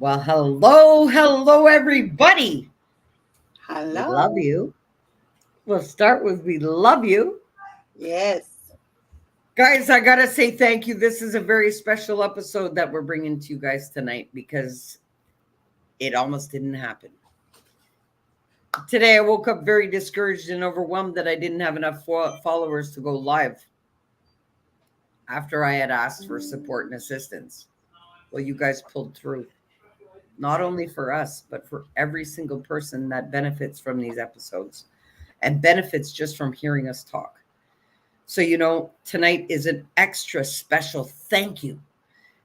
Well, hello, everybody. We love Hello. you. We'll start with we love you. Yes. Guys, I got to say thank you. This is a very special episode that we're bringing to you guys tonight because it almost didn't happen. Today, I woke up very discouraged and overwhelmed that I didn't have enough followers to go live after I had asked for support and assistance. Well, you guys pulled through, not only for us, but for every single person that benefits from these episodes and benefits just from hearing us talk. So, tonight is an extra special thank you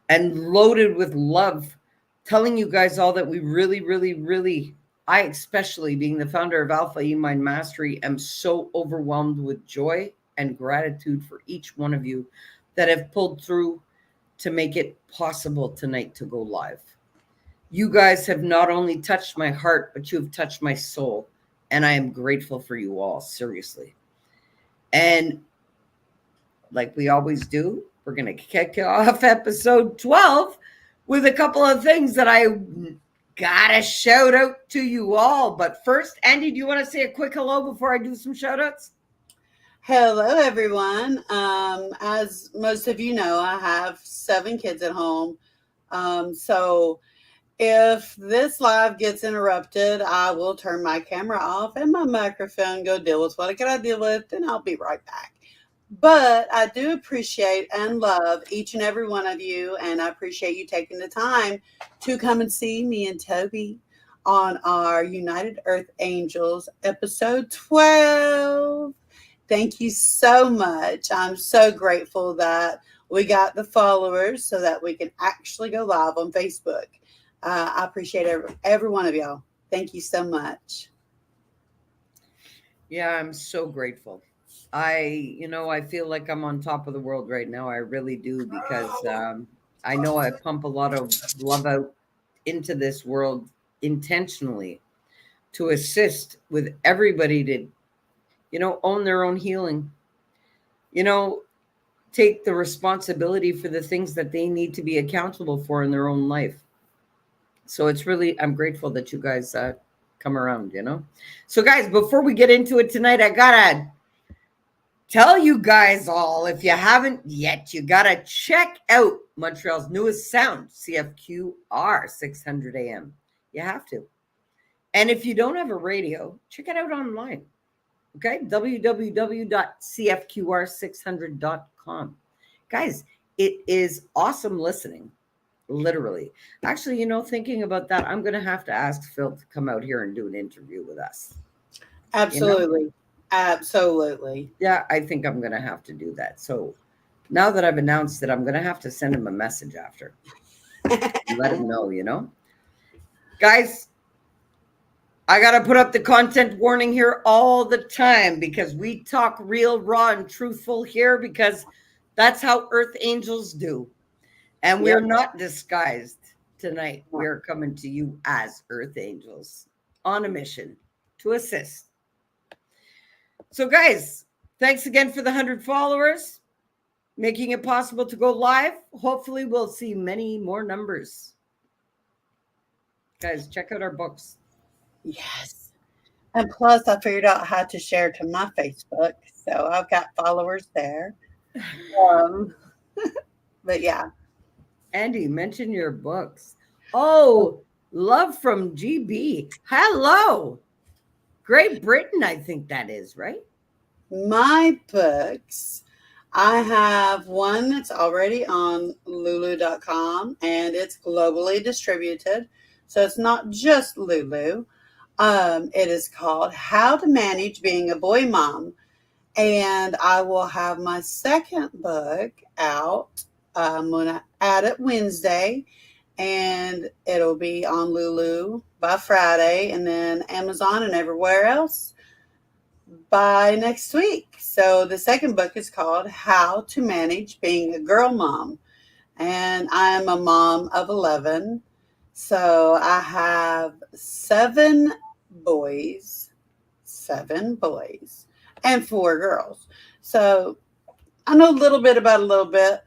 and loaded with love, telling you guys all that we really, really, really, I especially being the founder of Alpha E Mind Mastery, am so overwhelmed with joy and gratitude for each one of you that have pulled through to make it possible tonight to go live. You guys have not only touched my heart, but you have touched my soul. And I am grateful for you all, seriously. And like we always do, we're going to kick off episode 12 with a couple of things that I got to shout out to you all. But first, Andy, do you want to say a quick hello before I do some shout outs? Hello, everyone. As most of you know, I have 7 kids at home. So if this live gets interrupted, I will turn my camera off and my microphone, go deal with what I gotta deal with, and I'll be right back. But I do appreciate and love each and every one of you, and I appreciate you taking the time to come and see me and Tobi on our United Earth Angels episode 12. Thank you so much. I'm so grateful that we got the followers so that we can actually go live on Facebook. I appreciate every one of y'all. Thank you so much. Yeah, I'm so grateful. I feel like I'm on top of the world right now. I really do because I know I pump a lot of love out into this world intentionally to assist with everybody to, own their own healing, you know, take the responsibility for the things that they need to be accountable for in their own life. So I'm grateful that you guys come around. So, guys, before we get into it tonight, I gotta tell you guys all, if you haven't yet, you gotta check out Montreal's newest sound, CFQR 600 AM. You have to. And if you don't have a radio, check it out online. Okay, www.cfqr600.com. Guys, it is awesome listening, literally. Actually, thinking about that, I'm going to have to ask Phil to come out here and do an interview with us. You know? Absolutely. Absolutely. Yeah, I think I'm going to have to do that. So now that I've announced it, I'm going to have to send him a message after. Let him know. Guys, I got to put up the content warning here all the time because we talk real, raw, and truthful here because that's how Earth Angels do. And we're not disguised tonight. We're coming to you as Earth Angels on a mission to assist. So, guys, thanks again for the 100 followers, making it possible to go live. Hopefully, we'll see many more numbers. Guys, check out our books. Yes. And plus, I figured out how to share to my Facebook. So I've got followers there. Um, but yeah. Andy, mention your books. Oh, love from GB. Hello. Great Britain, I think that is, right? My books, I have one that's already on lulu.com and it's globally distributed. So it's not just Lulu. It is called How to Manage Being a Boy Mom. And I will have my second book out. I'm going to add it Wednesday and it'll be on Lulu by Friday and then Amazon and everywhere else by next week. So the second book is called How to Manage Being a Girl Mom. And I'm a mom of 11. So I have boys, 7 boys, and 4 girls. So I know a little bit about a little bit.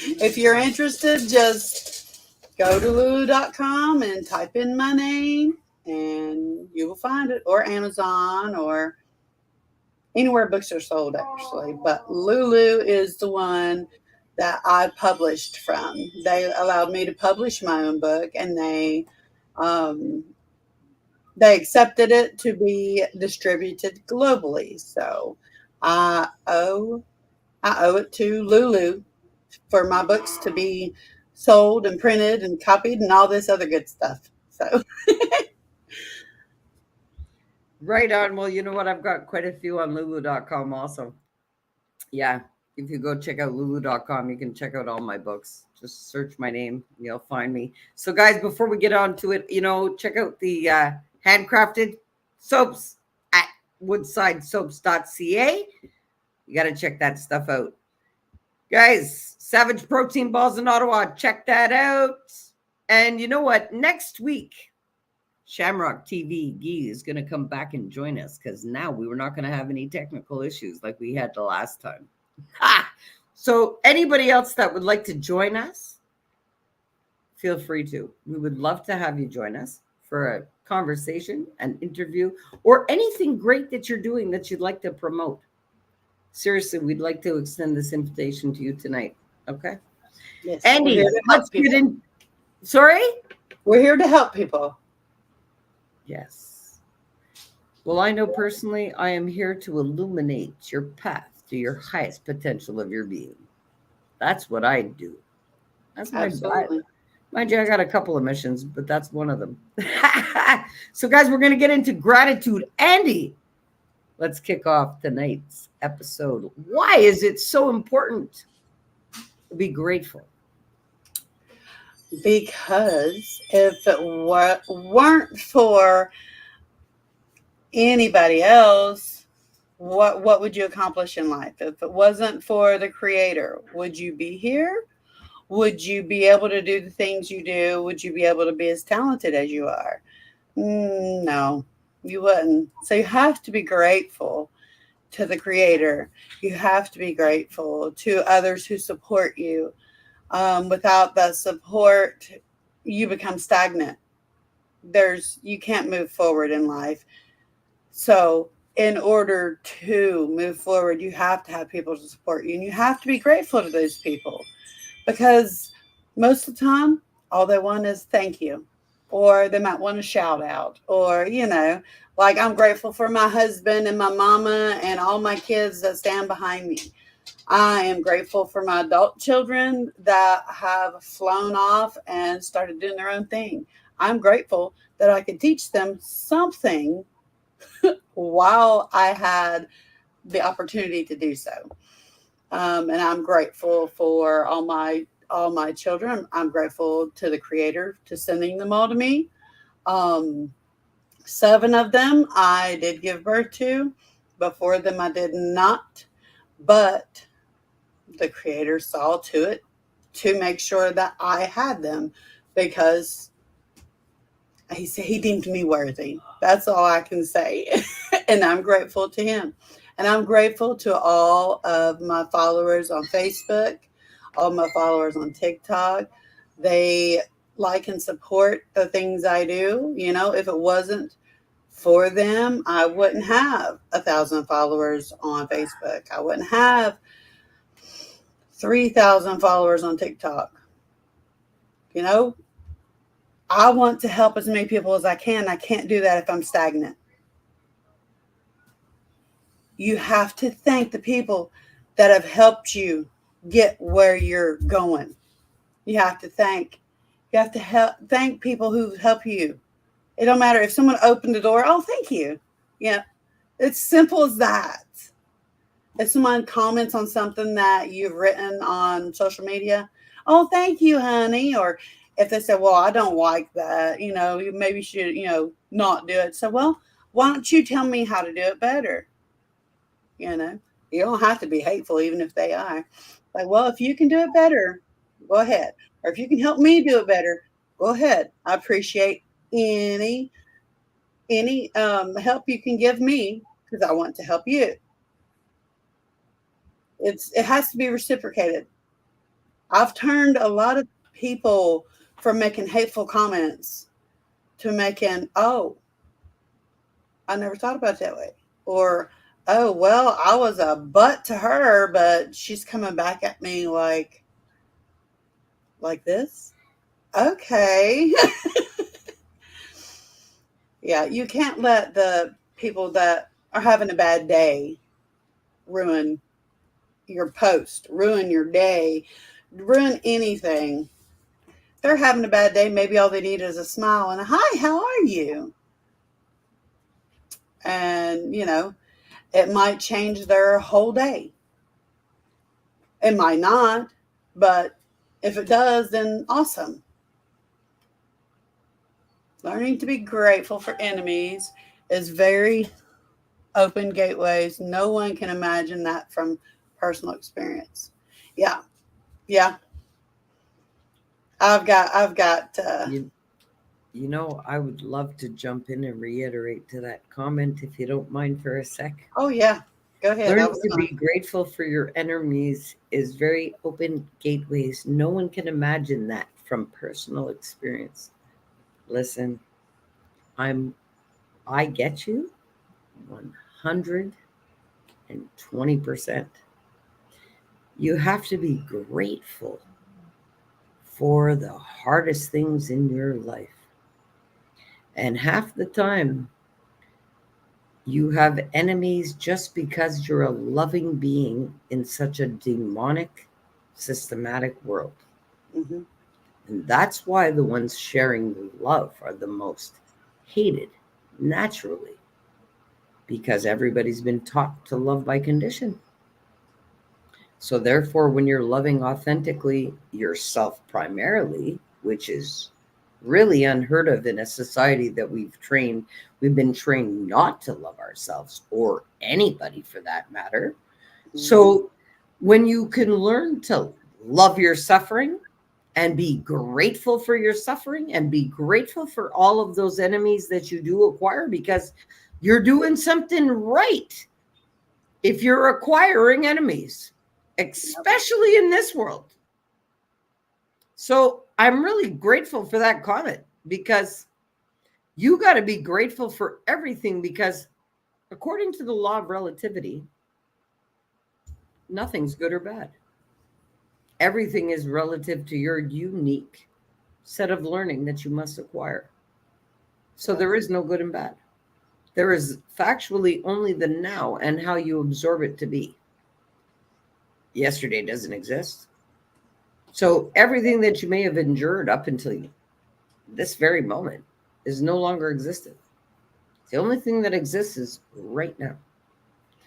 If you're interested, just go to lulu.com and type in my name and you will find it, or Amazon, or anywhere books are sold, actually. But Lulu is the one that I published from. They allowed me to publish my own book, and um, they accepted it to be distributed globally. So I owe I owe it to Lulu for my books to be sold and printed and copied and all this other good stuff. So Right on. Well, you know what? I've got quite a few on lulu.com also. Yeah. If you go check out lulu.com, you can check out all my books. Just search my name, and you'll find me. So, guys, before we get on to it, check out the handcrafted soaps at woodsidesoaps.ca. You got to check that stuff out. Guys, Savage Protein Balls in Ottawa, check that out. And you know what? Next week, Shamrock TV Gee is going to come back and join us because now we were not going to have any technical issues like we had the last time. So anybody else that would like to join us, feel free to. We would love to have you join us for a conversation, an interview, or anything great that you're doing that you'd like to promote. Seriously, we'd like to extend this invitation to you tonight. Okay? yes, Andy, let's get in. Sorry? We're here to help people. Yes. Well, I know personally, I am here to illuminate your path to your highest potential of your being. That's what I do. That's my Absolutely. Mind you, I got a couple of missions, but that's one of them. So, guys, we're going to get into gratitude. Andy, let's kick off tonight's episode. Why is it so important to be grateful? Because if it weren't for anybody else, what would you accomplish in life? If it wasn't for the Creator, would you be here? Would you be able to do the things you do? Would you be able to be as talented as you are? No, you wouldn't. So you have to be grateful to the Creator. You have to be grateful to others who support you. Without that support, you become stagnant. You can't move forward in life. So in order to move forward, you have to have people to support you, and you have to be grateful to those people, because most of the time, all they want is thank you, or they might want a shout out, or, like I'm grateful for my husband and my mama and all my kids that stand behind me. I am grateful for my adult children that have flown off and started doing their own thing. I'm grateful that I could teach them something while I had the opportunity to do so. And I'm grateful for all my children. I'm grateful to the Creator to sending them all to me. 7 of them I did give birth to. Before them I did not. But the Creator saw to it to make sure that I had them, because he said he deemed me worthy. That's all I can say. And I'm grateful to him. And I'm grateful to all of my followers on Facebook, all my followers on TikTok. They like and support the things I do. If it wasn't for them, I wouldn't have 1,000 followers on Facebook. I wouldn't have 3,000 followers on TikTok. I want to help as many people as I can. I can't do that if I'm stagnant. You have to thank the people that have helped you get where you're going. You have to thank people who help you. It don't matter if someone opened the door. Oh, thank you. Yeah, it's simple as that. If someone comments on something that you've written on social media, oh, thank you, honey. Or if they say, well, I don't like that, you maybe should, not do it. So, well, why don't you tell me how to do it better? You don't have to be hateful, even if they are. Like, well, if you can do it better, go ahead. Or if you can help me do it better, go ahead. I appreciate any help you can give me, because I want to help you. It has to be reciprocated. I've turned a lot of people from making hateful comments to making, oh, I never thought about it that way. Or, oh, well, I was a butt to her, but she's coming back at me like this. Okay. Yeah, you can't let the people that are having a bad day ruin your post, ruin your day, ruin anything. They're having a bad day. Maybe all they need is a smile and a hi, how are you? And, it might change their whole day. It might not, but if it does, then awesome. Learning to be grateful for enemies is very open gateways. No one can imagine that from personal experience. Yeah. Yeah. I've got I would love to jump in and reiterate to that comment if you don't mind for a sec. Oh yeah. Go ahead. Learning to be grateful for your enemies is very open gateways. No one can imagine that from personal experience. Listen, I get you 120%. You have to be grateful for the hardest things in your life. And half the time, you have enemies just because you're a loving being in such a demonic, systematic world. Mm-hmm. And that's why the ones sharing love are the most hated naturally, because everybody's been taught to love by condition. So therefore, when you're loving authentically yourself primarily, which is really unheard of in a society that we've been trained not to love ourselves or anybody for that matter. Mm-hmm. So when you can learn to love your suffering and be grateful for your suffering and be grateful for all of those enemies that you do acquire, because you're doing something right if you're acquiring enemies, especially in this world. So I'm really grateful for that comment, because you got to be grateful for everything, because according to the law of relativity, nothing's good or bad. Everything is relative to your unique set of learning that you must acquire. So there is no good and bad. There is factually only the now and how you absorb it to be. Yesterday doesn't exist. So everything that you may have endured up until this very moment is no longer existent. The only thing that exists is right now.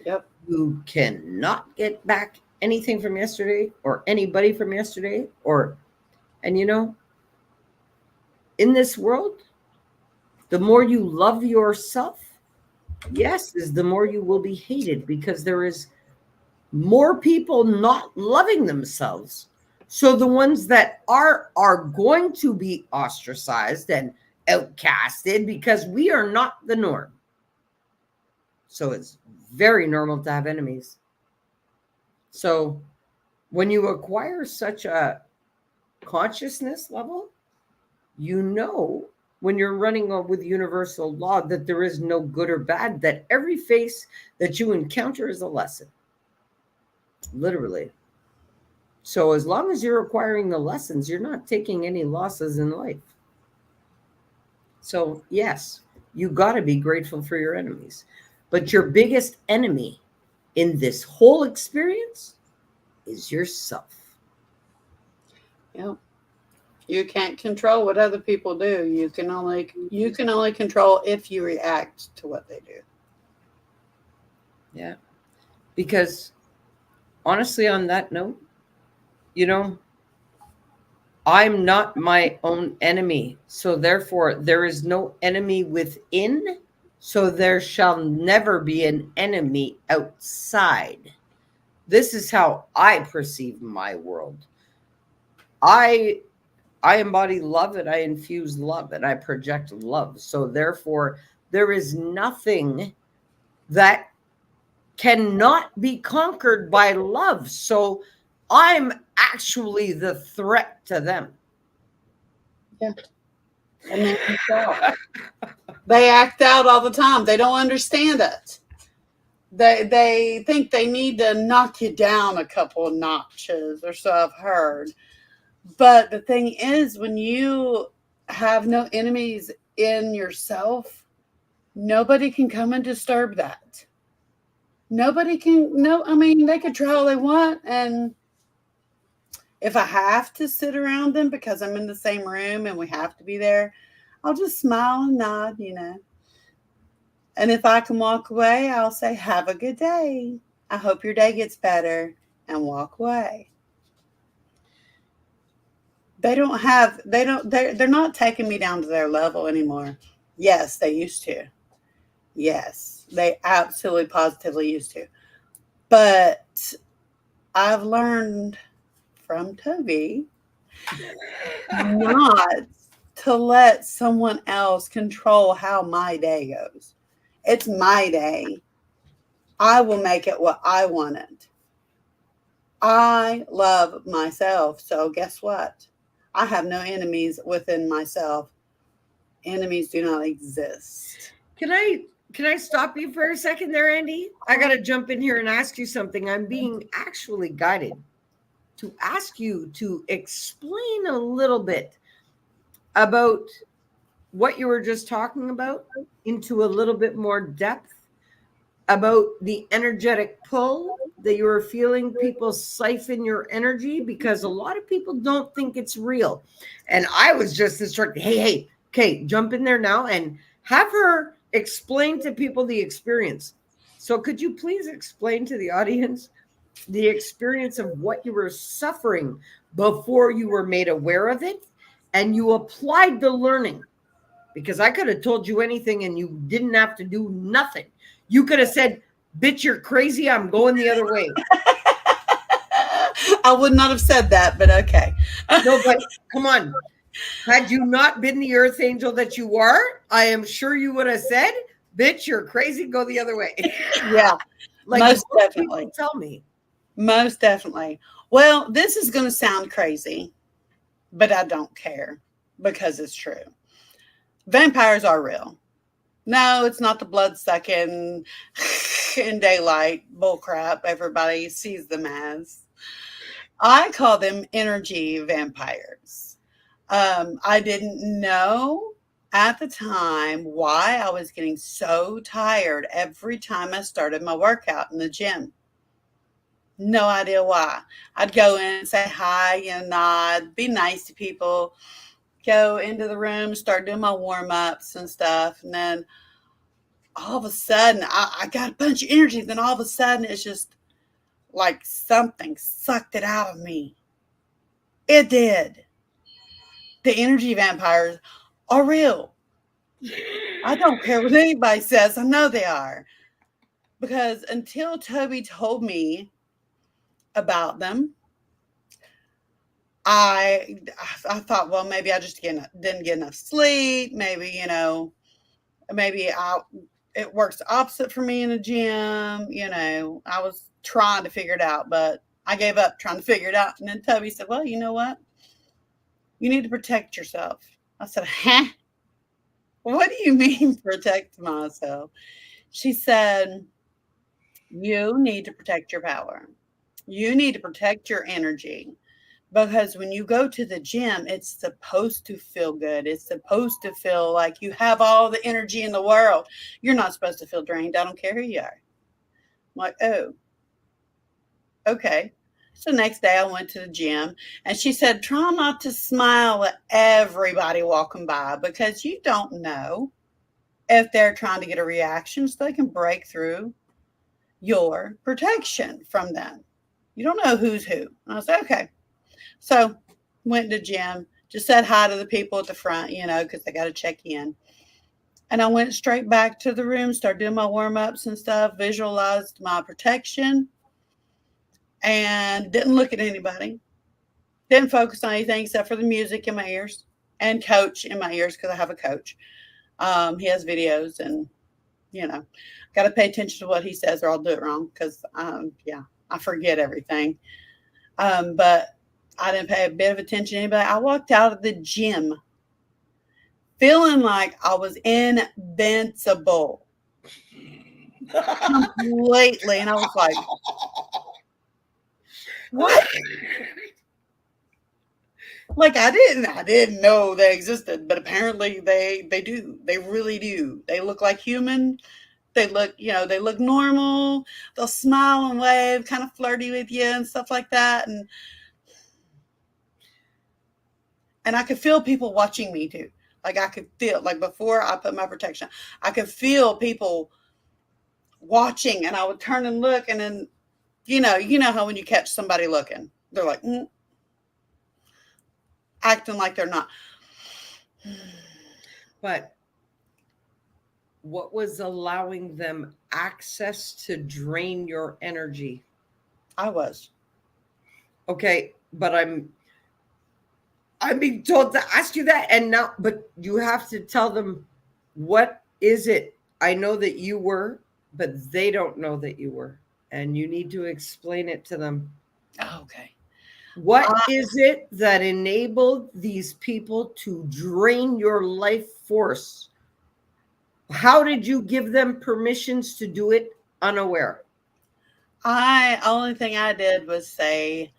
Yep. You cannot get back anything from yesterday or anybody from yesterday, and in this world, the more you love yourself, yes, is the more you will be hated, because there is more people not loving themselves. So the ones that are going to be ostracized and outcasted, because we are not the norm. So it's very normal to have enemies. So when you acquire such a consciousness level, when you're running with universal law, that there is no good or bad, that every face that you encounter is a lesson. Literally. So as long as you're acquiring the lessons, you're not taking any losses in life. So yes, you got to be grateful for your enemies. But your biggest enemy in this whole experience is yourself. Yep. You can't control what other people do. You can only control if you react to what they do. Yeah. Because honestly, on that note, I'm not my own enemy. So therefore, there is no enemy within. So there shall never be an enemy outside. This is how I perceive my world. I embody love, and I infuse love, and I project love. So therefore, there is nothing that cannot be conquered by love. So I'm actually the threat to them. Yeah. And they act out all the time. They don't understand it. They think they need to knock you down a couple of notches, or so I've heard. But the thing is, when you have no enemies in yourself, nobody can come and disturb that. Nobody can, no, I mean, they could try all they want. And if I have to sit around them because I'm in the same room and we have to be there, I'll just smile and nod, you know. And if I can walk away, I'll say, have a good day. I hope your day gets better, and walk away. They're not taking me down to their level anymore. Yes, they used to. Yes, they absolutely positively used to. But I've learned from Tobi not to let someone else control how my day goes. It's my day. I will make it what I want it. I love myself. So guess what? I have no enemies within myself. Enemies do not exist. Can I stop you for a second there, Andy? I got to jump in here and ask you something. I'm being actually guided to ask you to explain a little bit about what you were just talking about into a little bit more depth about the energetic pull that you were feeling people siphon your energy, because a lot of people don't think it's real. And I was just instructed, hey, okay, jump in there now and have her explain to people the experience. So could you please explain to the audience the experience of what you were suffering before you were made aware of it and you applied the learning? Because I could have told you anything and you didn't have to do nothing. You could have said, bitch, you're crazy. I'm going the other way. I would not have said that, but okay. No, but come on. Had you not been the earth angel that you are, I am sure you would have said, bitch, you're crazy. Go the other way. Yeah, like most most definitely. people tell me. Most definitely. Well, this is going to sound crazy, but I don't care because it's true. Vampires are real. No, it's not the blood sucking in daylight bullcrap everybody sees them as. I call them energy vampires. I didn't know at the time why I was getting so tired every time I started my workout in the gym. No idea why. I'd go in, say hi, nod, be nice to people, go into the room, start doing my warm ups and stuff. And then all of a sudden, I got a bunch of energy. Then all of a sudden, it's just like something sucked it out of me. It did. The energy vampires are real. I don't care what anybody says. I know they are. Because until Tobi told me about them, I thought, well, maybe I just didn't get enough sleep. Maybe, maybe it works opposite for me in the gym. I was trying to figure it out, but I gave up trying to figure it out. And then Tobi said, well, you know what? You need to protect yourself. I said, huh? What do you mean protect myself? She said, you need to protect your power. You need to protect your energy. Because when you go to the gym, it's supposed to feel good. It's supposed to feel like you have all the energy in the world. You're not supposed to feel drained. I don't care who you are. I'm like, oh, okay. So next day I went to the gym and she said, try not to smile at everybody walking by because you don't know if they're trying to get a reaction so they can break through your protection from them. You don't know who's who. And I said, okay. So went to the gym, just said hi to the people at the front, because they got to check in. And I went straight back to the room, started doing my warm-ups and stuff, visualized my protection, and didn't look at anybody. Didn't focus on anything except for the music in my ears and coach in my ears because I have a coach. He has videos and, got to pay attention to what he says or I'll do it wrong because, I forget everything. But I didn't pay a bit of attention to anybody. I walked out of the gym feeling like I was invincible completely. And I was like, what? Like I didn't know they existed, but apparently they do. They really do. They look like human. They look, they look normal. They'll smile and wave, kind of flirty with you and stuff like that. And I could feel people watching me too. Like I could feel, like before I put my protection, I could feel people watching, and I would turn and look, and then you know how when you catch somebody looking, they're like acting like they're not. But what was allowing them access to drain your energy? I was. Okay, but I'm being told to ask you that, and now, but you have to tell them, what is it? I know that you were, but they don't know that you were, and you need to explain it to them. Oh, okay. What is it that enabled these people to drain your life force? How did you give them permissions to do it unaware? Only thing I did was say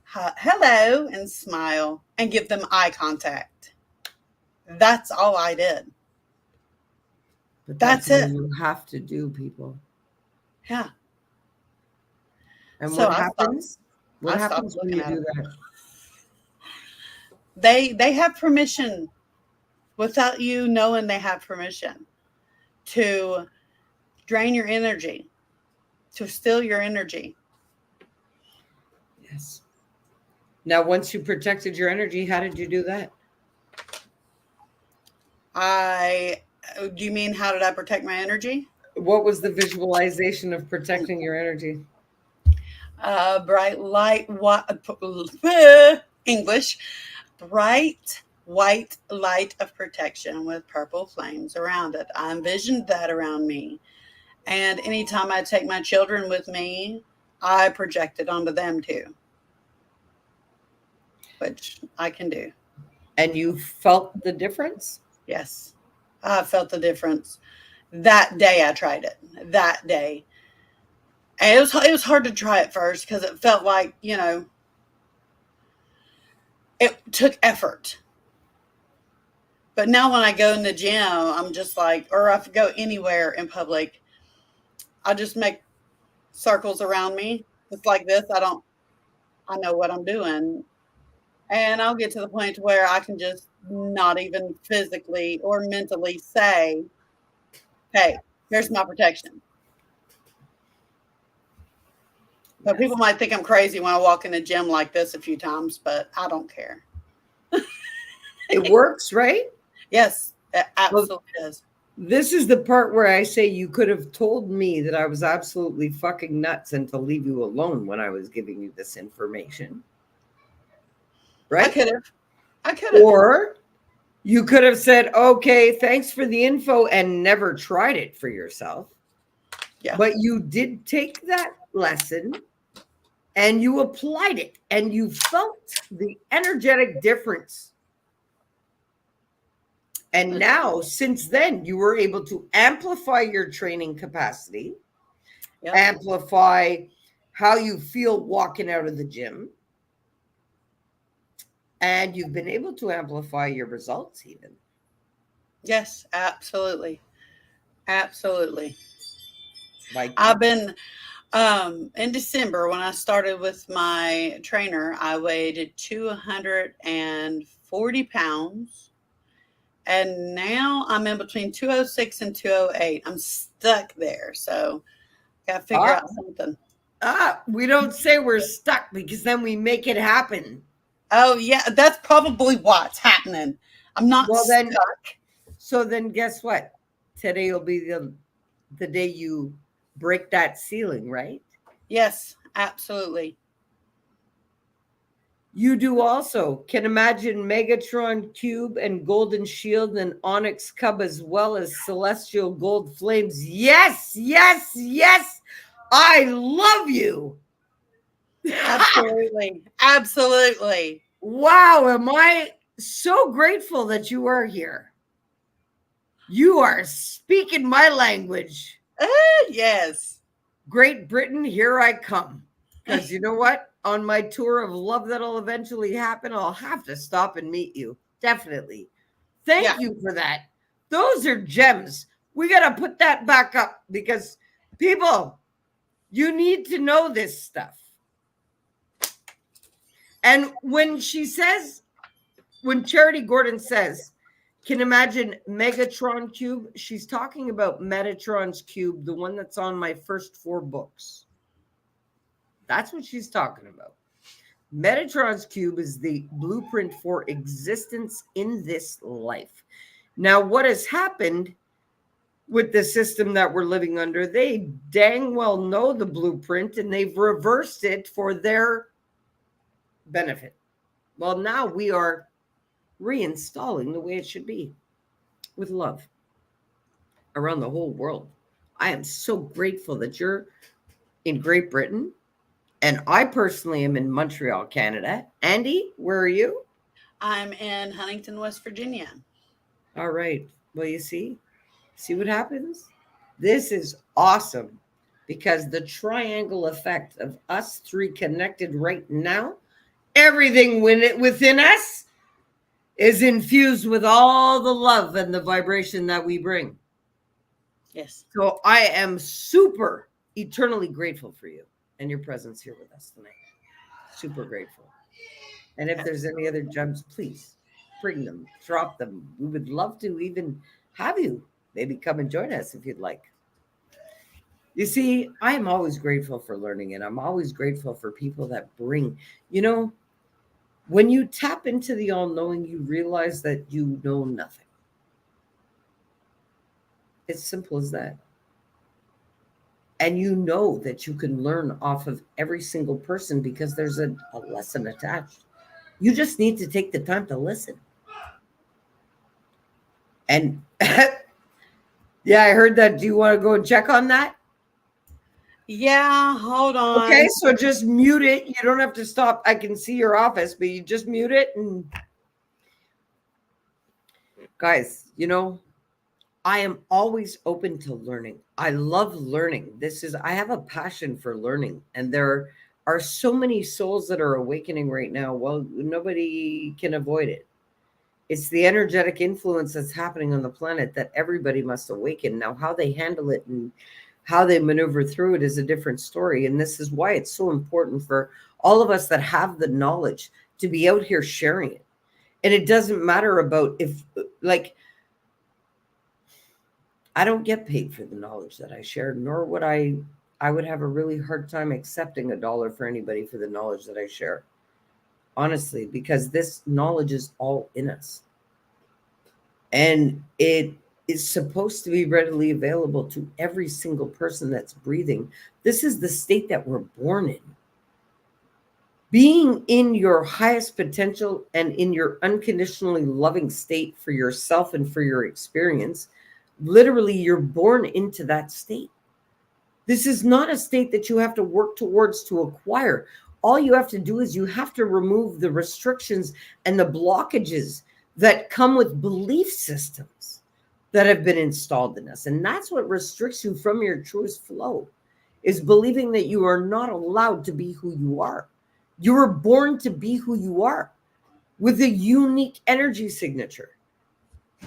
hello and smile and give them eye contact. That's all I did. But that's all it. You have to do, people. Yeah. And so what happens? What happens when you do that? They have permission without you knowing they have permission to drain your energy, to steal your energy. Yes. Now, once you protected your energy, how did you do that? Do you mean how did I protect my energy? What was the visualization of protecting your energy? Bright light, English, bright white light of protection with purple flames around it. I envisioned that around me. And anytime I take my children with me, I project it onto them too, which I can do. And you felt the difference? Yes, I felt the difference. That day I tried it. That day. And it was hard to try at first because it felt like, it took effort. But now when I go in the gym, I'm just like, or if I go anywhere in public, I just make circles around me. Just like this. I know what I'm doing. And I'll get to the point where I can just not even physically or mentally say, hey, here's my protection. But people might think I'm crazy when I walk in the gym like this a few times, but I don't care. It works, right? Yes, it absolutely does. This is the part where I say you could have told me that I was absolutely fucking nuts and to leave you alone when I was giving you this information. Right? I could have. Or you could have said, okay, thanks for the info, and never tried it for yourself. Yeah. But you did take that lesson and you applied it and you felt the energetic difference. And now, since then, you were able to amplify your training capacity, amplify how you feel walking out of the gym. And you've been able to amplify your results even. Yes, absolutely. Absolutely. Like I've been in December when I started with my trainer, I weighed 240 pounds. And now I'm in between 206 and 208. I'm stuck there. So got to figure out something. We don't say we're stuck because then we make it happen. Oh, yeah. That's probably what's happening. I'm not stuck. So then guess what? Today will be the day you break that ceiling, right? Yes, absolutely. You do also. Can imagine Megatron Cube and Golden Shield and Onyx Cub as well as Celestial Gold Flames. Yes, yes, yes. I love you. Absolutely. Absolutely. Wow. Am I so grateful that you are here. You are speaking my language. Yes. Great Britain, here I come. Because you know what? On my tour of love that'll eventually happen, I'll have to stop and meet you. Definitely. Thank you for that. Those are gems. We got to put that back up because people, you need to know this stuff. And when Charity Gordon says, can imagine Megatron Cube, she's talking about Metatron's Cube, the one that's on my first 4 books. That's what she's talking about. Metatron's Cube is the blueprint for existence in this life. Now, what has happened with the system that we're living under, they dang well know the blueprint and they've reversed it for their benefit. Well, now we are reinstalling the way it should be with love around the whole world. I am so grateful that you're in Great Britain. And I personally am in Montreal, Canada. Andy, where are you? I'm in Huntington, West Virginia. All right. Well, you see what happens? This is awesome because the triangle effect of us 3 connected right now, everything within us is infused with all the love and the vibration that we bring. Yes. So I am super eternally grateful for you and your presence here with us tonight. Super grateful. And if there's any other gems, please bring them, drop them. We would love to even have you maybe come and join us if you'd like. You see, I am always grateful for learning, and I'm always grateful for people that bring, when you tap into the all-knowing, you realize that you know nothing. It's simple as that. And you know that you can learn off of every single person because there's a lesson attached. You just need to take the time to listen. And yeah, I heard that. Do you want to go and check on that? Yeah, hold on. Okay, so just mute it. You don't have to stop. I can see your office, but you just mute it. And guys, I am always open to learning. I love learning. I have a passion for learning. And there are so many souls that are awakening right now. Well, nobody can avoid it. It's the energetic influence that's happening on the planet that everybody must awaken. Now, how they handle it and how they maneuver through it is a different story. And this is why it's so important for all of us that have the knowledge to be out here sharing it. And it doesn't matter about I don't get paid for the knowledge that I share, nor would I would have a really hard time accepting $1 for anybody for the knowledge that I share. Honestly, because this knowledge is all in us. And it is supposed to be readily available to every single person that's breathing. This is the state that we're born in. Being in your highest potential and in your unconditionally loving state for yourself and for your experience, literally you're born into that state. This is not a state that you have to work towards to acquire. All you have to do is you have to remove the restrictions and the blockages that come with belief systems that have been installed in us. And that's what restricts you from your truest flow, is believing that you are not allowed to be who you are. You were born to be who you are with a unique energy signature,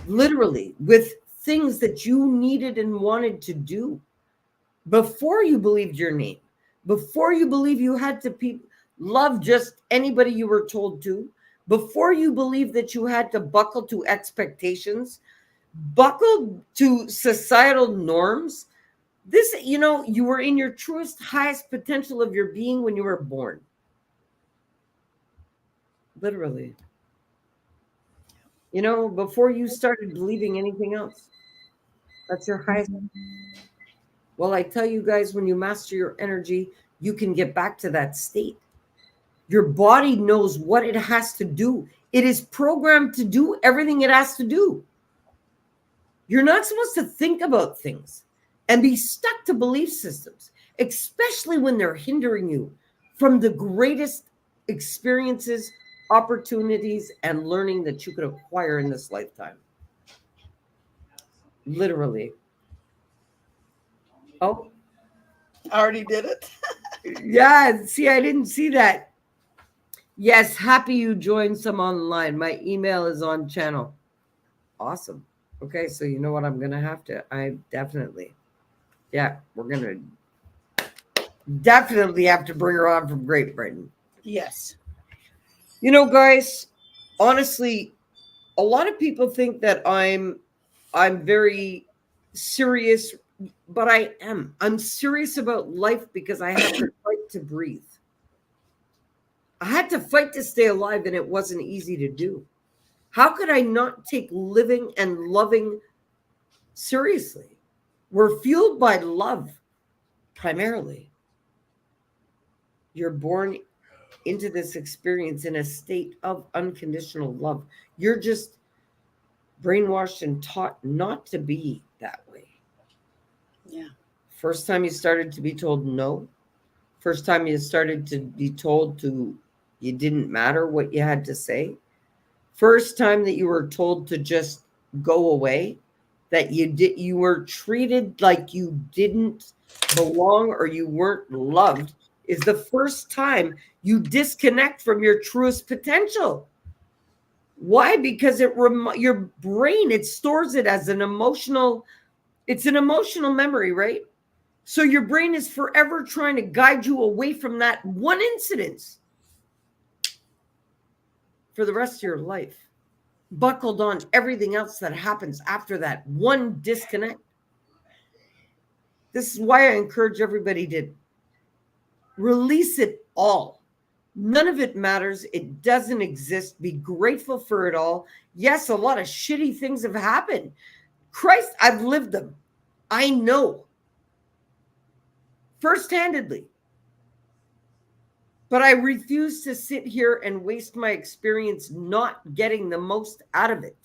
literally with things that you needed and wanted to do before you believed your name, before you believe you had to love just anybody you were told to, before you believed that you had to buckle to expectations, buckle to societal norms. You were in your truest, highest potential of your being when you were born. Literally. Before you started believing anything else. That's your highest. Well, I tell you guys, when you master your energy, you can get back to that state. Your body knows what it has to do. It is programmed to do everything it has to do. You're not supposed to think about things and be stuck to belief systems, especially when they're hindering you from the greatest experiences, opportunities, and learning that you could acquire in this lifetime. Literally. Oh, I already did it. yeah. See, I didn't see that. Yes, happy you joined some online. My email is on channel. Awesome. Okay, so you know what I'm gonna have to. I definitely, yeah, we're gonna definitely have to bring her on from Great Britain. Yes. You know, guys, honestly, a lot of people think that I'm very serious, but I am. I'm serious about life because I have to fight to breathe. I had to fight to stay alive, and it wasn't easy to do. How could I not take living and loving seriously? We're fueled by love primarily. You're born into this experience in a state of unconditional love. You're just brainwashed and taught not to be that way. Yeah. First time you started to be told no, first time you started to be told to you didn't matter what you had to say, first time that you were told to just go away, that you were treated like you didn't belong or you weren't loved, is the first time you disconnect from your truest potential. Why? Because your brain, it stores it as an emotional, it's an emotional memory, right? So your brain is forever trying to guide you away from that one incident for the rest of your life, buckled on everything else that happens after that one disconnect. This is why I encourage everybody to release it all. None of it matters. It doesn't exist. Be grateful for it all. Yes, a lot of shitty things have happened. Christ, I've lived them. I know first-handedly. But I refuse to sit here and waste my experience not getting the most out of it.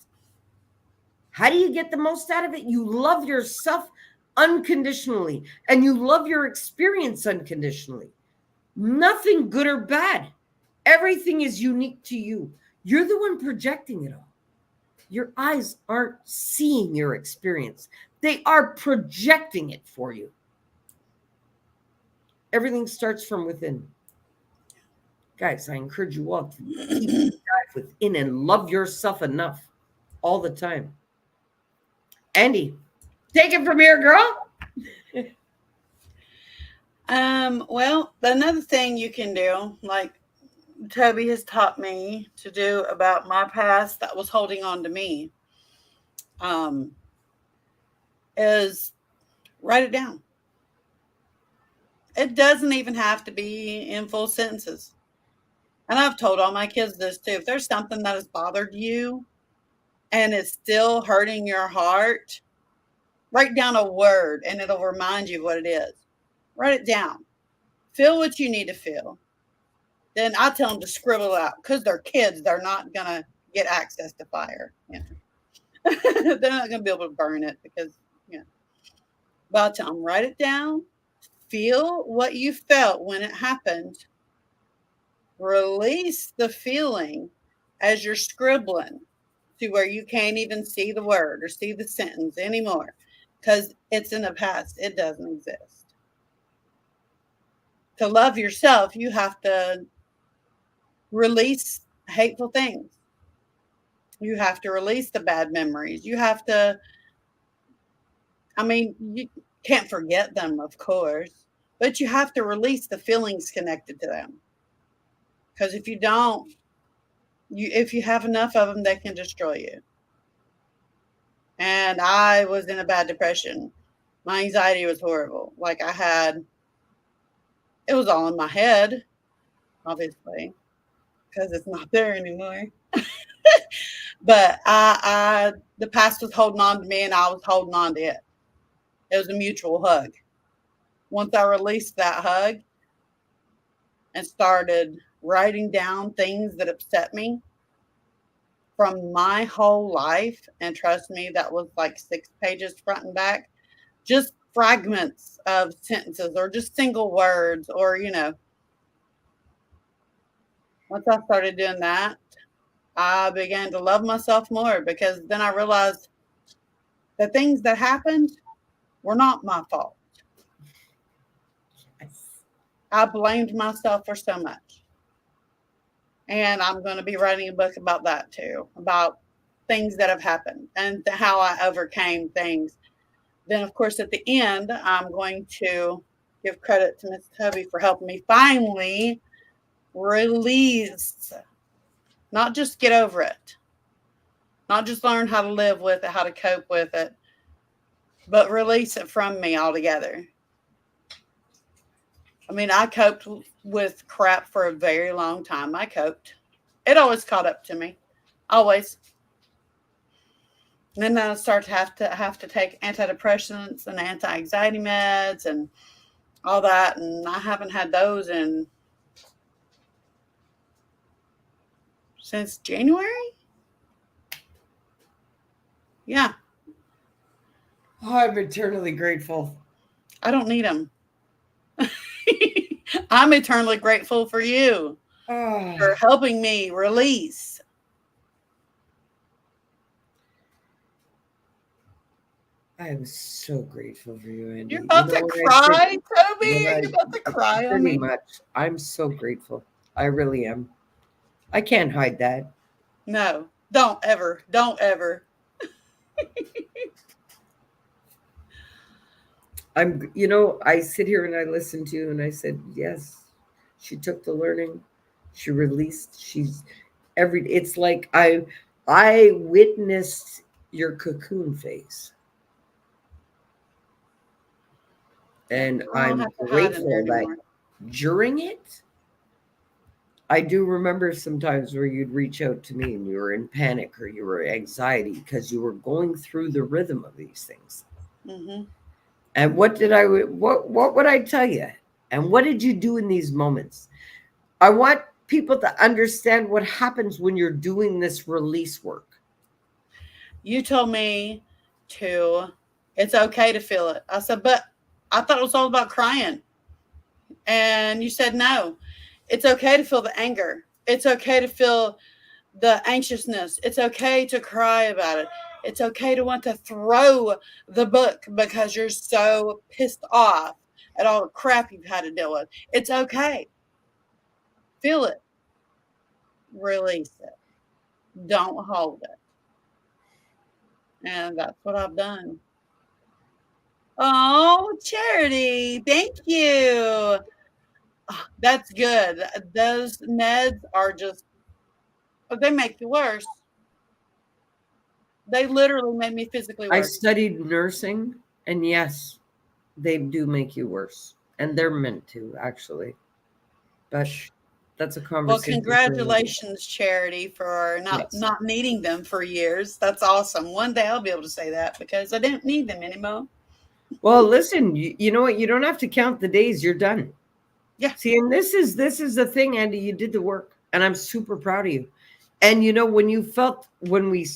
How do you get the most out of it? You love yourself unconditionally and you love your experience unconditionally. Nothing good or bad. Everything is unique to you. You're the one projecting it all. Your eyes aren't seeing your experience, they are projecting it for you. Everything starts from within. Guys, I encourage you all to keep dive within and love yourself enough all the time. Andy, take it from here, girl. Well, another thing you can do, like Toby has taught me to do about my past that was holding on to me, um, is write it down. It doesn't even have to be in full sentences. And I've told all my kids this too. If there's something that has bothered you and it's still hurting your heart, write down a word and it'll remind you what it is. Write it down. Feel what you need to feel. Then I tell them to scribble it out because they're kids. They're not going to get access to fire. You know. They're not going to be able to burn it because, you know. But I tell them, write it down. Feel what you felt when it happened. Release the feeling as you're scribbling to where you can't even see the word or see the sentence anymore because it's in the past. It doesn't exist. To love yourself, you have to release hateful things. You have to release the bad memories. You have to, I mean, you can't forget them, of course, but you have to release the feelings connected to them. Because if you don't, if you have enough of them, they can destroy you. And I was in a bad depression. My anxiety was horrible. Like it was all in my head, obviously, because it's not there anymore. But the past was holding on to me and I was holding on to it. It was a mutual hug. Once I released that hug and started writing down things that upset me from my whole life, and trust me, that was like 6 pages front and back, just fragments of sentences or just single words, or, you know, once I started doing that, I began to love myself more because then I realized The things that happened were not my fault. Yes. I blamed myself for so much. And I'm going to be writing a book about that too, about things that have happened and how I overcame things. Then, of course, at the end, I'm going to give credit to Miss Tobi for helping me finally release, not just get over it, not just learn how to live with it, how to cope with it, but release it from me altogether. I mean, I coped with crap for a very long time. I coped. It always caught up to me. Always. And then I start to have to take antidepressants and anti-anxiety meds and all that, and I haven't had those in since January. Yeah, Oh, I'm eternally grateful. I don't need them. I'm eternally grateful for you Oh, for helping me release. I am so grateful for you, Andy. You're about to When I cry, when Toby. I You're about to cry on pretty me. much, I'm so grateful. I really am. I can't hide that. No, don't ever. Don't ever. I sit here and I listen to you and I said, yes, she took the learning, she released, it's like I witnessed your cocoon phase. Yeah, And I don't I'm have to hide in there grateful that anymore. during it, I do remember sometimes where you'd reach out to me and you were in panic or you were anxiety because you were going through the rhythm of these things. Mm-hmm. And what would I tell you? And what did you do in these moments? I want people to understand what happens when you're doing this release work. You told me it's okay to feel it. I said, but I thought it was all about crying. And you said, no, it's okay to feel the anger. It's okay to feel the anxiousness. It's okay to cry about it. It's okay to want to throw the book because you're so pissed off at all the crap you've had to deal with. It's okay. Feel it. Release it. Don't hold it. And that's what I've done. Oh, Charity. Thank you. Ah, that's good. Those meds are just, they make you worse. They literally made me physically I worse. studied nursing, and yes, they do make you worse. And they're meant to, actually. But that's a Well, conversation for another. congratulations, Charity, for Yes. not needing them for years. That's awesome. One day I'll be able to say that because I didn't need them anymore. Well, listen, you know what? You don't have to count the days. You're done. Yeah. See, and this is the thing, Andy. You did the work, and I'm super proud of you. And when you felt when we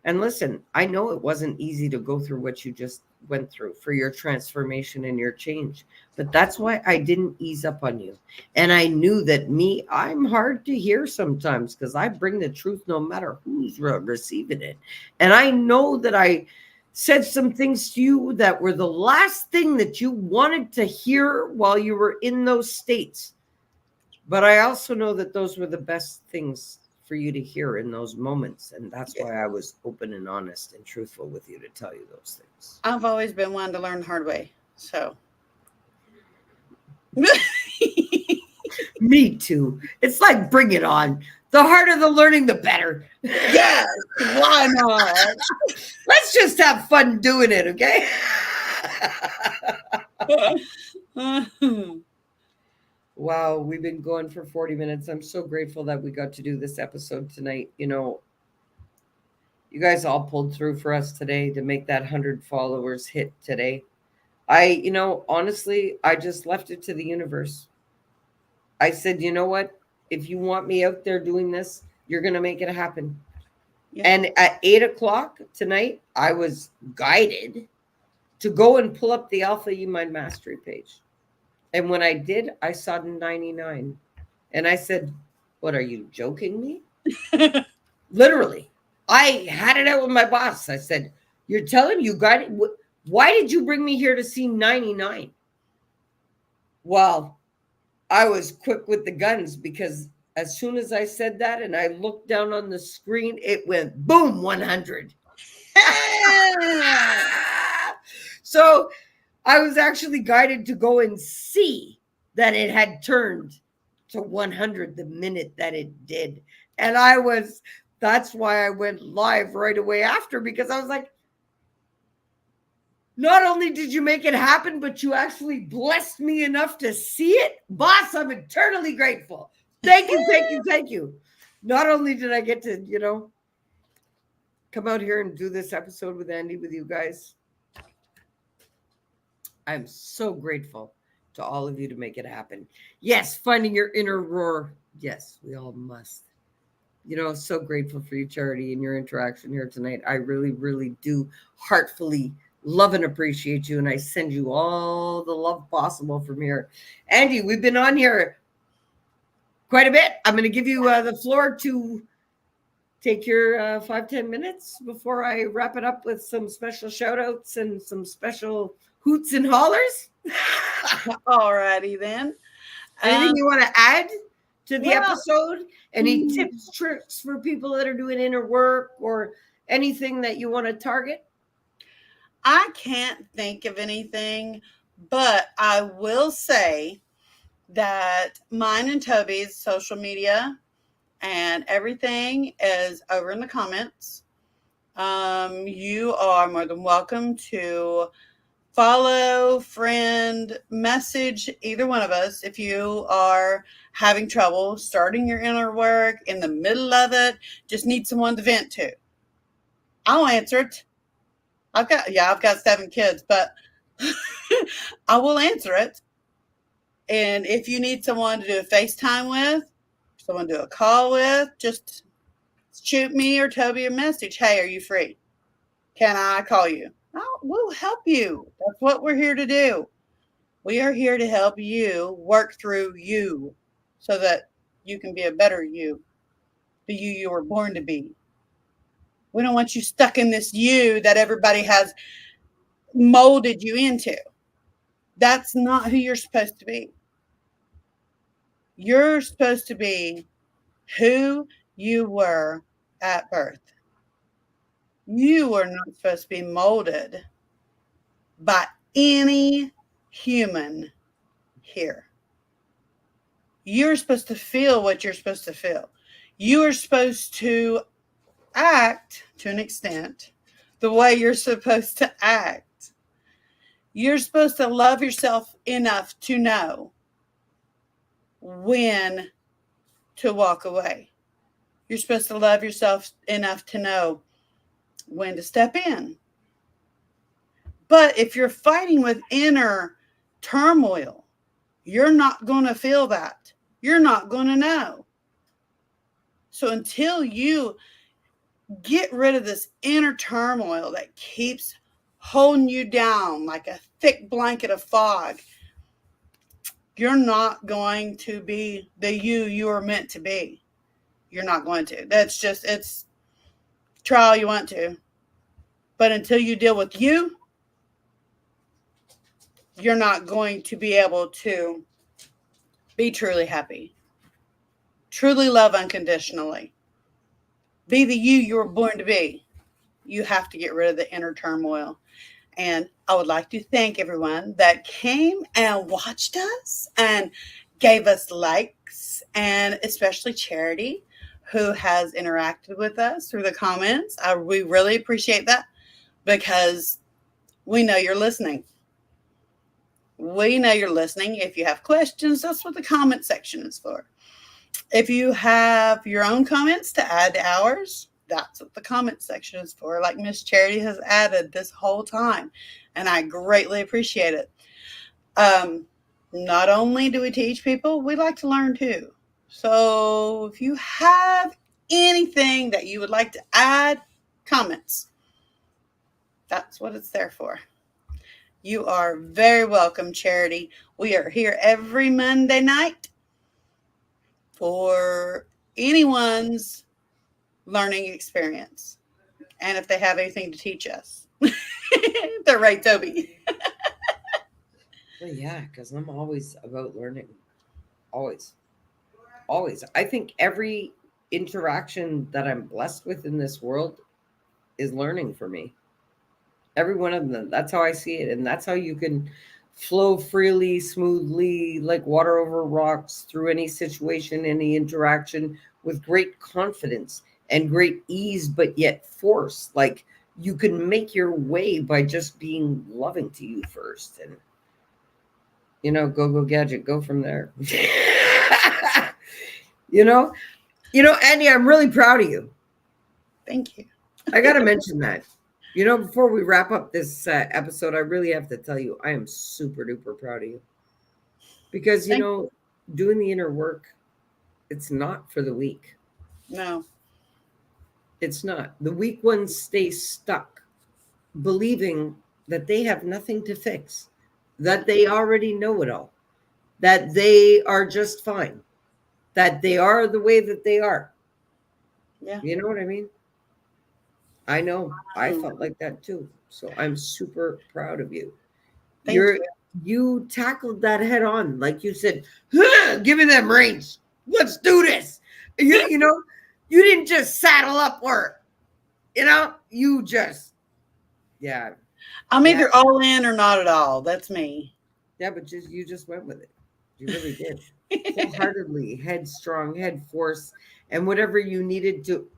and listen, I know it wasn't easy to go through what you just went through for your transformation and your change, but that's why I didn't ease up on you. And I knew that I'm hard to hear sometimes because I bring the truth no matter who's receiving it. And I know that I said some things to you that were the last thing that you wanted to hear while you were in those states. But I also know that those were the best things for you to hear in those moments. And that's Yeah. why I was open and honest and truthful with you to tell you those things. I've always been one to learn the hard way. So. Me too. It's like, bring it on. The harder the learning, the better. Yes, why not? Let's just have fun doing it, okay? Wow, we've been going for 40 minutes. I'm so grateful that we got to do this episode tonight. You guys all pulled through for us today to make that 100 followers hit today. Honestly, I just left it to the universe. I said, you know what? If you want me out there doing this, you're going to make it happen. Yeah. And at 8 o'clock tonight, I was guided to go and pull up the Alpha E Mind Mastery page. And when I did, I saw 99. And I said, what, are you joking me? Literally. I had it out with my boss. I said, You're telling you got it. Why did you bring me here to see 99? Well, I was quick with the guns because as soon as I said that and I looked down on the screen, it went boom, 100. So I was actually guided to go and see that it had turned to 100 the minute that it did. And that's why I went live right away after, because I was like, not only did you make it happen, but you actually blessed me enough to see it. Boss, I'm eternally grateful. Thank you, thank you, thank you. Not only did I get to, come out here and do this episode with Andy with you guys, I'm so grateful to all of you to make it happen. Yes, finding your inner roar. Yes, we all must. So grateful for you, Charity, and your interaction here tonight. I really, really do heartfully love and appreciate you, and I send you all the love possible from here. Andy, we've been on here quite a bit. I'm going to give you the floor to take your 5-10 minutes before I wrap it up with some special shout outs and some special hoots and hollers. Alrighty then. Anything you want to add to the episode? Any tips, tricks for people that are doing inner work, or anything that you want to target? I can't think of anything, but I will say that mine and Tobi's social media and everything is over in the comments. You are more than welcome to follow, friend, message either one of us if you are having trouble starting your inner work, in the middle of it, just need someone to vent to. I'll answer it. I've got 7 kids, but I will answer it. And if you need someone to do a FaceTime with, someone to do a call with, just shoot me or Tobi a message. Hey, are you free? Can I call you? We'll help you. That's what we're here to do. We are here to help you work through you so that you can be a better you, the you were born to be. We don't want you stuck in this you that everybody has molded you into. That's not who you're supposed to be. You're supposed to be who you were at birth. You are not supposed to be molded by any human here. You're supposed to feel what you're supposed to feel. You are supposed to act to an extent the way you're supposed to act. You're supposed to love yourself enough to know when to walk away. You're supposed to love yourself enough to know when to step in. But if you're fighting with inner turmoil, you're not going to feel that. You're not going to know. So until you get rid of this inner turmoil that keeps holding you down like a thick blanket of fog, you're not going to be the you are meant to be. You're not going to. It's try all you want to. But until you deal with you, you're not going to be able to be truly happy. Truly love unconditionally. Be the you were born to be. You have to get rid of the inner turmoil. And I would like to thank everyone that came and watched us and gave us likes, and especially Charity, who has interacted with us through the comments. We really appreciate that because we know you're listening. We know you're listening. If you have questions, that's what the comment section is for. If you have your own comments to add to ours, that's what the comment section is for, like Miss Charity has added this whole time, and I greatly appreciate it. Not only do we teach people, we like to learn too. So if you have anything that you would like to add, comments. That's what it's there for. You are very welcome, Charity. We are here every Monday night for anyone's learning experience, and if they have anything to teach us. They're right, Toby. Well, yeah, because I'm always about learning. Always. Always. I think every interaction that I'm blessed with in this world is learning for me. Every one of them. That's how I see it. And that's how you can flow freely, smoothly, like water over rocks through any situation, any interaction with great confidence and great ease, but yet force. Like you can make your way by just being loving to you first. And, go gadget, go from there. you know, Andy, I'm really proud of you. Thank you. I got to mention that. Before we wrap up this episode, I really have to tell you, I am super duper proud of you. Because, doing the inner work, it's not for the weak. No. It's not. The weak ones stay stuck, believing that they have nothing to fix, that they already know it all, that they are just fine, that they are the way that they are. Yeah. You know what I mean? I know. I felt like that too. So I'm super proud of you. Thank you. You tackled that head on. Like you said, give me them reins. Let's do this. You didn't just saddle up or, you just, yeah. I'm either all in or not at all. That's me. Yeah, but you just went with it. You really did. Wholeheartedly, headstrong, head force, and whatever you needed to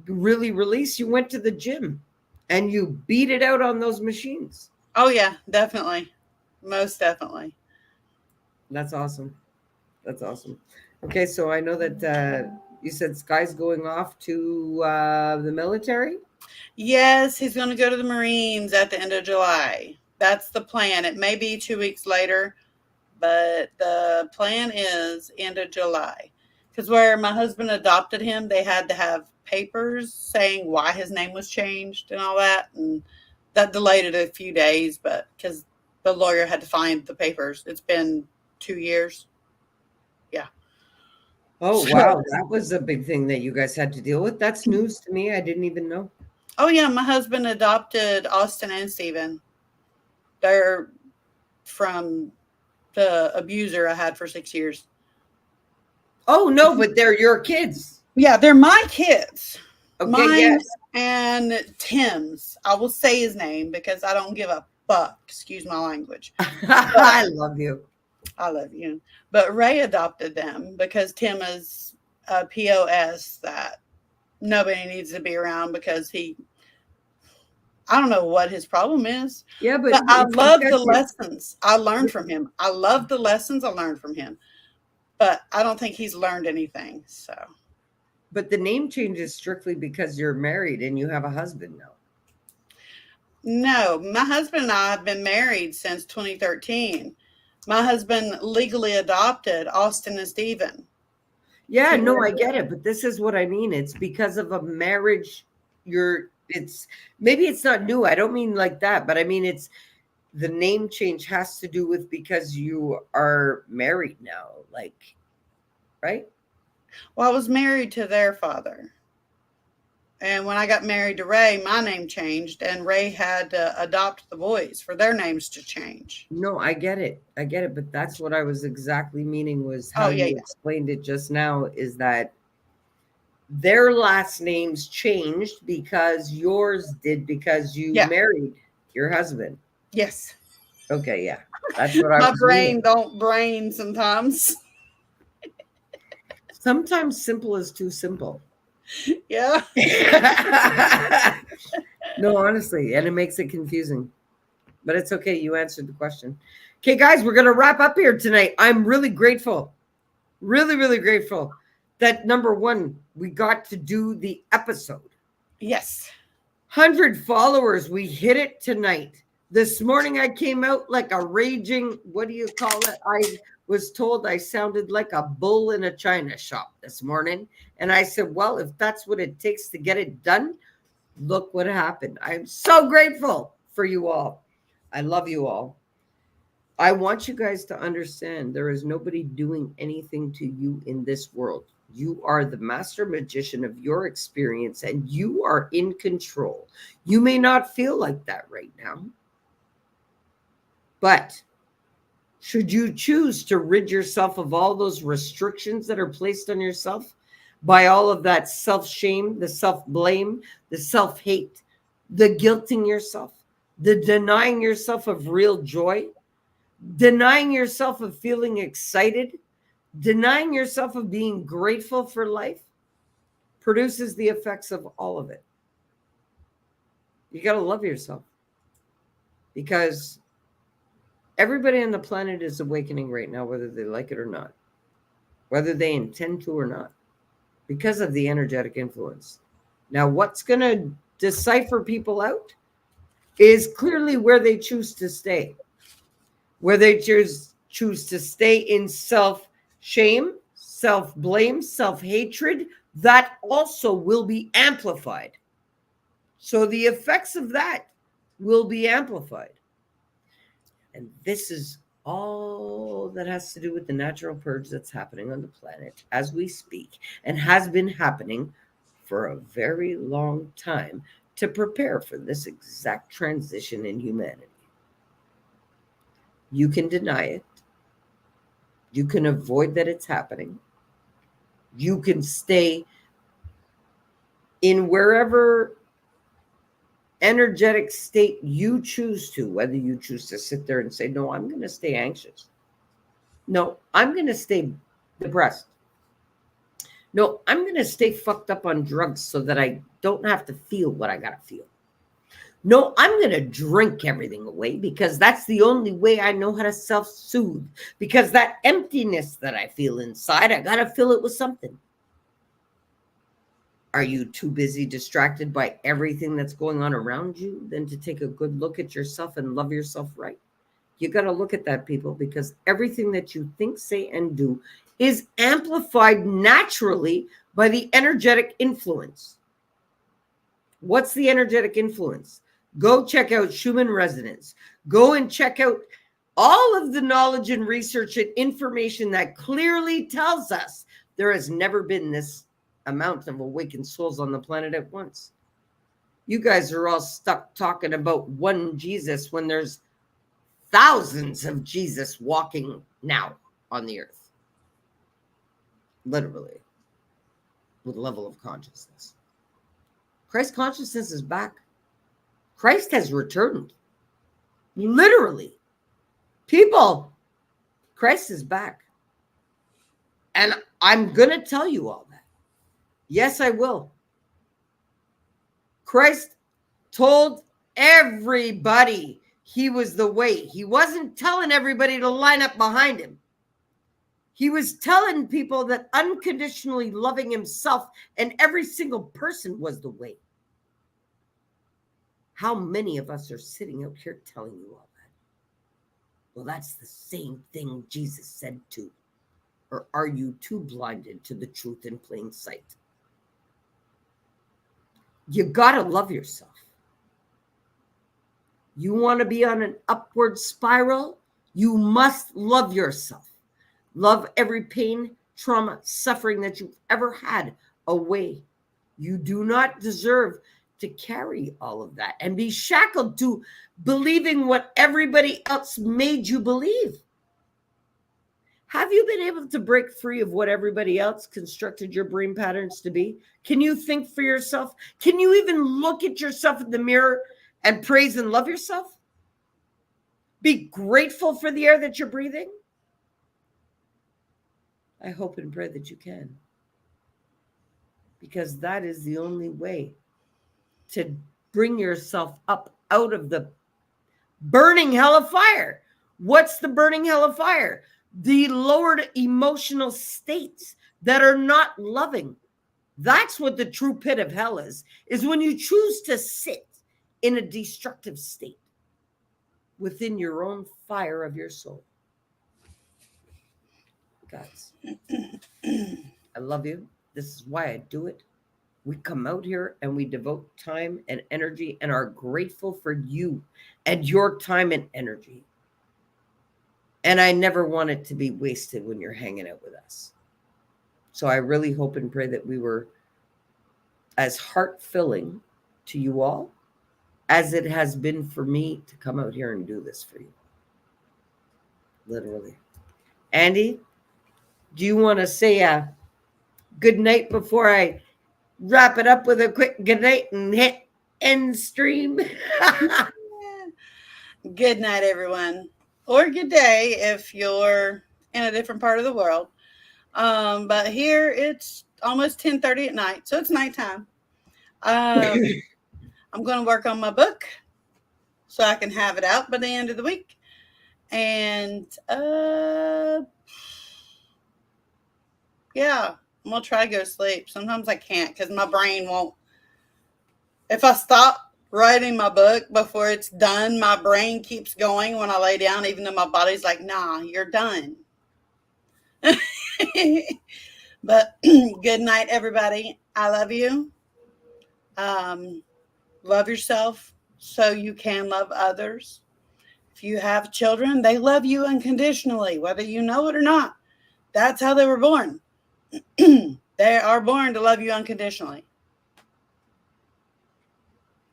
really release, you went to the gym and you beat it out on those machines. Oh yeah, definitely. Most definitely. That's awesome. That's awesome. Okay, so I know that you said Sky's going off to the military. Yes, he's going to go to the Marines at the end of July. That's the plan. It may be 2 weeks later, but the plan is end of July. Because where my husband adopted him, they had to have papers saying why his name was changed and all that. And that delayed it a few days, but because the lawyer had to find the papers. It's been 2 years. Yeah. Oh, wow. That was a big thing that you guys had to deal with. That's news to me. I didn't even know. Oh, yeah. My husband adopted Austin and Steven. They're from the abuser I had for 6 years. Oh, no, but they're your kids. Yeah, they're my kids. Okay, Mine yes. and Tim's. I will say his name because I don't give a fuck. Excuse my language. I love you. I love you. But Ray adopted them because Tim is a POS that nobody needs to be around because I don't know what his problem is. Yeah, but I love the lessons I learned from him. I love the lessons I learned from him. But I don't think he's learned anything. So. But the name change is strictly because you're married and you have a husband now. No, my husband and I have been married since 2013. My husband legally adopted Austin and Steven. Yeah, no, I get it. But this is what I mean. It's because of a marriage. Maybe it's not new. I don't mean like that, but I mean, it's the name change has to do with because you are married now, like, right? Well, I was married to their father. And when I got married to Ray, my name changed, and Ray had to adopt the boys for their names to change. No, I get it. But that's what I was exactly meaning was how you explained it just now is that their last names changed because yours did because you married your husband. Yes. Okay, yeah. That's what I was My brain don't brain sometimes. Sometimes simple is too simple. Yeah. No, honestly, and it makes it confusing. But it's okay. You answered the question. Okay, guys, we're going to wrap up here tonight. I'm really grateful. Really, really grateful that number one, we got to do the episode. Yes. 100 followers. We hit it tonight. This morning I came out like a raging, what do you call it? I was told I sounded like a bull in a china shop this morning. And I said, well, if that's what it takes to get it done, look what happened. I'm so grateful for you all. I love you all. I want you guys to understand there is nobody doing anything to you in this world. You are the master magician of your experience, and you are in control. You may not feel like that right now, but should you choose to rid yourself of all those restrictions that are placed on yourself by all of that self-shame, the self-blame, the self-hate, the guilting yourself, the denying yourself of real joy, denying yourself of feeling excited, denying yourself of being grateful for life, produces the effects of all of it. You got to love yourself, because everybody on the planet is awakening right now, whether they like it or not, whether they intend to or not, because of the energetic influence. Now, what's going to decipher people out is clearly where they choose to stay, where they choose to stay in self-shame, self-blame, self-hatred. That also will be amplified. So the effects of that will be amplified. And this is all that has to do with the natural purge that's happening on the planet as we speak, and has been happening for a very long time to prepare for this exact transition in humanity. You can deny it. You can avoid that it's happening. You can stay in wherever energetic state you choose to, whether you choose to sit there and say, no, I'm going to stay anxious. No, I'm going to stay depressed. No, I'm going to stay fucked up on drugs so that I don't have to feel what I got to feel. No, I'm going to drink everything away because that's the only way I know how to self-soothe. Because that emptiness that I feel inside, I got to fill it with something. Are you too busy distracted by everything that's going on around you than to take a good look at yourself and love yourself right? You got to look at that, people, because everything that you think, say, and do is amplified naturally by the energetic influence. What's the energetic influence? Go check out Schumann resonance. Go and check out all of the knowledge and research and information that clearly tells us there has never been this amount of awakened souls on the planet at once. You guys are all stuck talking about one Jesus when there's thousands of Jesus walking now on the earth. Literally. With level of consciousness. Christ consciousness is back. Christ has returned. Literally. People, Christ is back. And I'm going to tell you all that. Yes, I will. Christ told everybody he was the way. He wasn't telling everybody to line up behind him. He was telling people that unconditionally loving himself and every single person was the way. How many of us are sitting out here telling you all that? Well, that's the same thing Jesus said too. Or are you too blinded to the truth in plain sight? You got to love yourself. You want to be on an upward spiral? You must love yourself. Love every pain, trauma, suffering that you've ever had away. You do not deserve to carry all of that and be shackled to believing what everybody else made you believe. Have you been able to break free of what everybody else constructed your brain patterns to be? Can you think for yourself? Can you even look at yourself in the mirror and praise and love yourself? Be grateful for the air that you're breathing? I hope and pray that you can. Because that is the only way to bring yourself up out of the burning hell of fire. What's the burning hell of fire? The lowered emotional states that are not loving. That's what the true pit of hell is when you choose to sit in a destructive state within your own fire of your soul. Guys, I love you. This is why I do it. We come out here and we devote time and energy and are grateful for you and your time and energy. And I never want it to be wasted when you're hanging out with us. So I really hope and pray that we were as heart-filling to you all as it has been for me to come out here and do this for you. Literally. Andy, do you want to say a good night before I wrap it up with a quick good night and hit end stream? Good night, everyone. Or good day if you're in a different part of the world. But here it's almost 10:30 at night, so it's nighttime. I'm going to work on my book so I can have it out by the end of the week. And yeah, I'm going to try to go to sleep. Sometimes I can't because my brain won't. If I stop writing my book before it's done, my brain keeps going when I lay down, even though my body's like, nah, you're done. But good night, everybody. I love you. Love yourself so you can love others. If you have children, they love you unconditionally, whether you know it or not. That's how they were born. They are born to love you unconditionally.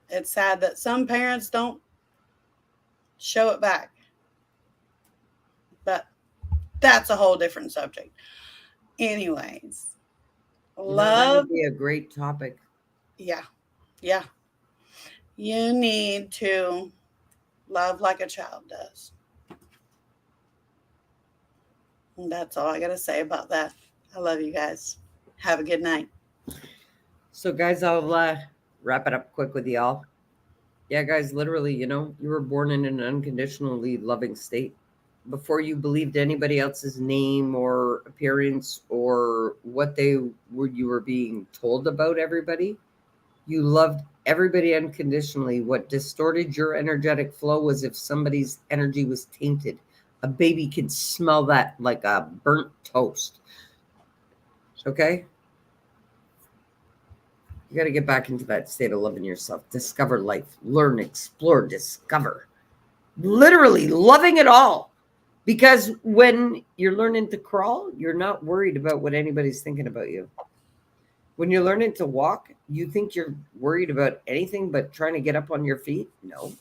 It's sad that some parents don't show it back. But that's a whole different subject. Anyways, love. That would be a great topic. Yeah. Yeah. You need to love like a child does. And that's all I got to say about that. I love you guys. Have a good night. So, guys, I'll wrap it up quick with y'all. Yeah, guys, literally, you were born in an unconditionally loving state. Before you believed anybody else's name or appearance or what you were being told about everybody, you loved everybody unconditionally. What distorted your energetic flow was if somebody's energy was tainted. A baby can smell that like a burnt toast. Okay? You got to get back into that state of loving yourself. Discover life. Learn, explore, discover. Literally loving it all. Because when you're learning to crawl, you're not worried about what anybody's thinking about you. When you're learning to walk, you think you're worried about anything but trying to get up on your feet? No.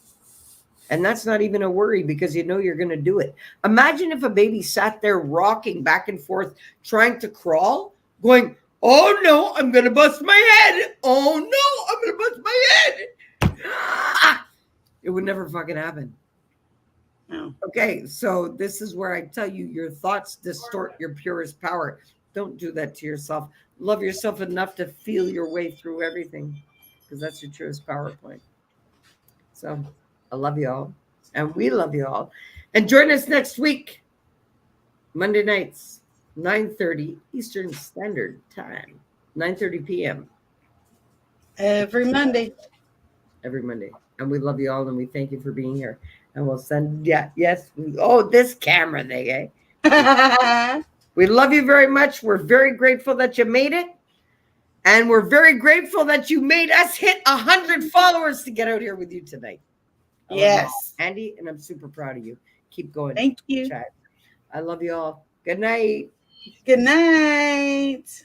And that's not even a worry because you know you're going to do it. Imagine if a baby sat there rocking back and forth, trying to crawl, going, oh no, I'm going to bust my head. Oh no, I'm going to bust my head. It would never fucking happen. No. Okay, so this is where I tell you your thoughts distort your purest power. Don't do that to yourself. Love yourself enough to feel your way through everything because that's your truest power point. So I love you all and we love you all. And join us next week, Monday nights, 9:30 Eastern Standard Time, 9:30 p.m. Every Monday. Every Monday. And we love you all and we thank you for being here. And we'll send, this camera thing, eh? We love you very much. We're very grateful that you made it. And we're very grateful that you made us hit 100 followers to get out here with you tonight. Yes. Andy, and I'm super proud of you. Keep going. Thank you. Chat. I love you all. Good night. Good night.